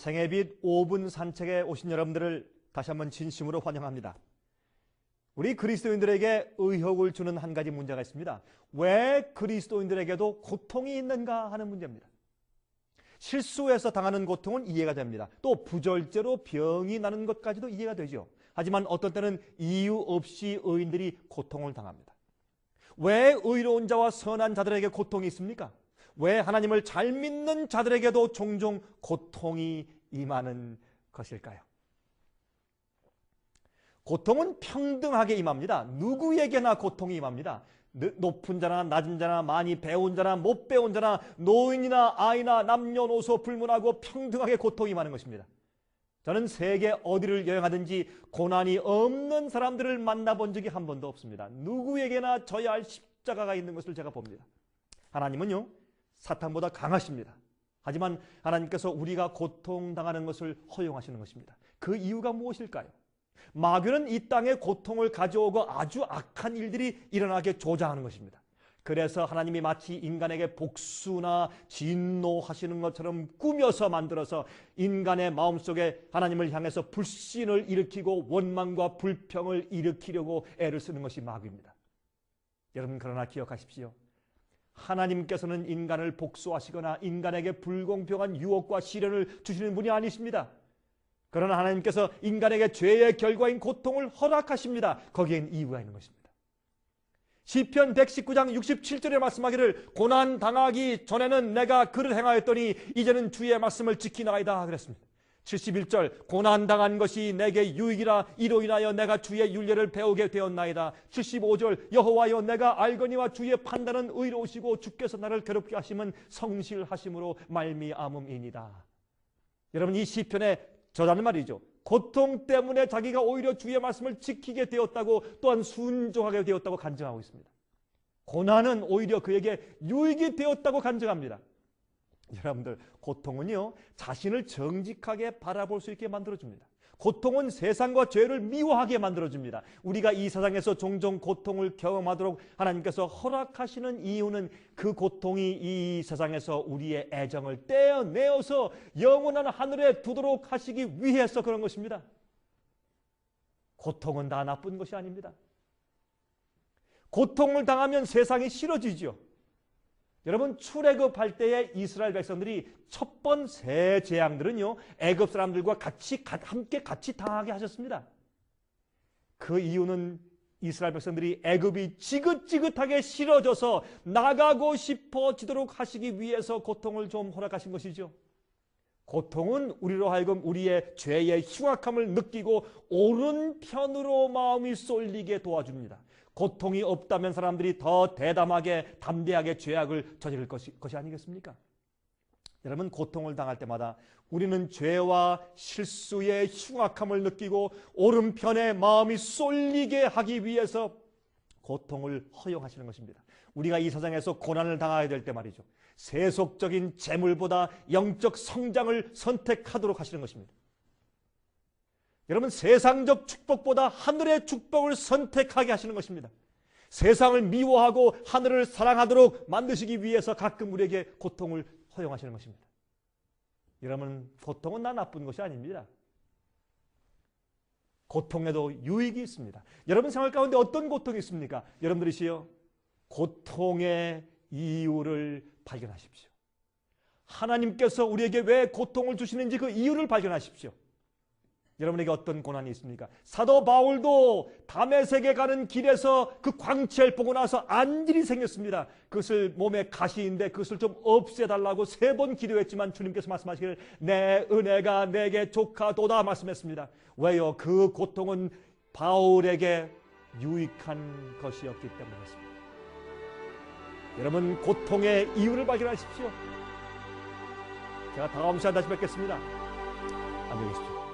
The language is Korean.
생애빛 5분 산책에 오신 여러분들을 다시 한번 진심으로 환영합니다. 우리 그리스도인들에게 의혹을 주는 한 가지 문제가 있습니다. 왜 그리스도인들에게도 고통이 있는가 하는 문제입니다. 실수해서 당하는 고통은 이해가 됩니다. 또 부절제로 병이 나는 것까지도 이해가 되죠. 하지만 어떤 때는 이유 없이 의인들이 고통을 당합니다. 왜 의로운 자와 선한 자들에게 고통이 있습니까? 왜 하나님을 잘 믿는 자들에게도 종종 고통이 임하는 것일까요? 고통은 평등하게 임합니다. 누구에게나 고통이 임합니다. 높은 자나 낮은 자나 많이 배운 자나 못 배운 자나 노인이나 아이나 남녀노소 불문하고 평등하게 고통이 임하는 것입니다. 저는 세계 어디를 여행하든지 고난이 없는 사람들을 만나본 적이 한 번도 없습니다. 누구에게나 져야 할 십자가가 있는 것을 제가 봅니다. 하나님은요, 사탄보다 강하십니다. 하지만 하나님께서 우리가 고통당하는 것을 허용하시는 것입니다. 그 이유가 무엇일까요? 마귀는 이 땅에 고통을 가져오고 아주 악한 일들이 일어나게 조장하는 것입니다. 그래서 하나님이 마치 인간에게 복수나 진노하시는 것처럼 꾸며서 만들어서 인간의 마음속에 하나님을 향해서 불신을 일으키고 원망과 불평을 일으키려고 애를 쓰는 것이 마귀입니다. 여러분, 그러나 기억하십시오. 하나님께서는 인간을 복수하시거나 인간에게 불공평한 유혹과 시련을 주시는 분이 아니십니다. 그러나 하나님께서 인간에게 죄의 결과인 고통을 허락하십니다. 거기엔 이유가 있는 것입니다. 시편 119장 67절에 말씀하기를 고난당하기 전에는 내가 그를 행하였더니 이제는 주의 말씀을 지키나이다 그랬습니다. 71절 고난당한 것이 내게 유익이라 이로 인하여 내가 주의 율례를 배우게 되었나이다. 75절 여호와여 내가 알거니와 주의 판단은 의로우시고 주께서 나를 괴롭게 하심은 성실하심으로 말미암음이니이다. 여러분, 이 시편의 저자는 말이죠, 고통 때문에 자기가 오히려 주의 말씀을 지키게 되었다고 또한 순종하게 되었다고 간증하고 있습니다. 고난은 오히려 그에게 유익이 되었다고 간증합니다. 여러분들, 고통은요, 자신을 정직하게 바라볼 수 있게 만들어줍니다. 고통은 세상과 죄를 미워하게 만들어줍니다. 우리가 이 세상에서 종종 고통을 경험하도록 하나님께서 허락하시는 이유는 그 고통이 이 세상에서 우리의 애정을 떼어내어서 영원한 하늘에 두도록 하시기 위해서 그런 것입니다. 고통은 다 나쁜 것이 아닙니다. 고통을 당하면 세상이 싫어지죠. 여러분, 출애굽할 때의 이스라엘 백성들이 첫 번 세 재앙들은요, 애굽 사람들과 함께 당하게 하셨습니다. 그 이유는 이스라엘 백성들이 애굽이 지긋지긋하게 싫어져서 나가고 싶어지도록 하시기 위해서 고통을 좀 허락하신 것이죠. 고통은 우리로 하여금 우리의 죄의 흉악함을 느끼고 옳은 편으로 마음이 쏠리게 도와줍니다. 고통이 없다면 사람들이 더 대담하게 담대하게 죄악을 저지를 것이 아니겠습니까? 여러분, 고통을 당할 때마다 우리는 죄와 실수의 흉악함을 느끼고 옳은 편에 마음이 쏠리게 하기 위해서 고통을 허용하시는 것입니다. 우리가 이 세상에서 고난을 당하게 될 때 말이죠, 세속적인 재물보다 영적 성장을 선택하도록 하시는 것입니다. 여러분, 세상적 축복보다 하늘의 축복을 선택하게 하시는 것입니다. 세상을 미워하고 하늘을 사랑하도록 만드시기 위해서 가끔 우리에게 고통을 허용하시는 것입니다. 여러분, 고통은 다 나쁜 것이 아닙니다. 고통에도 유익이 있습니다. 여러분 생활 가운데 어떤 고통이 있습니까? 여러분들이시여, 고통의 이유를 발견하십시오. 하나님께서 우리에게 왜 고통을 주시는지 그 이유를 발견하십시오. 여러분에게 어떤 고난이 있습니까? 사도 바울도 다메섹에 가는 길에서 그 광채를 보고 나서 안질이 생겼습니다. 그것을 몸에 가시인데 그것을 좀 없애달라고 3번 기도했지만 주님께서 말씀하시기를 내 은혜가 내게 족하도다 말씀했습니다. 왜요? 그 고통은 바울에게 유익한 것이었기 때문이었습니다. 여러분, 고통의 이유를 발견하십시오. 제가 다음 시간에 다시 뵙겠습니다. 안녕히 계십시오.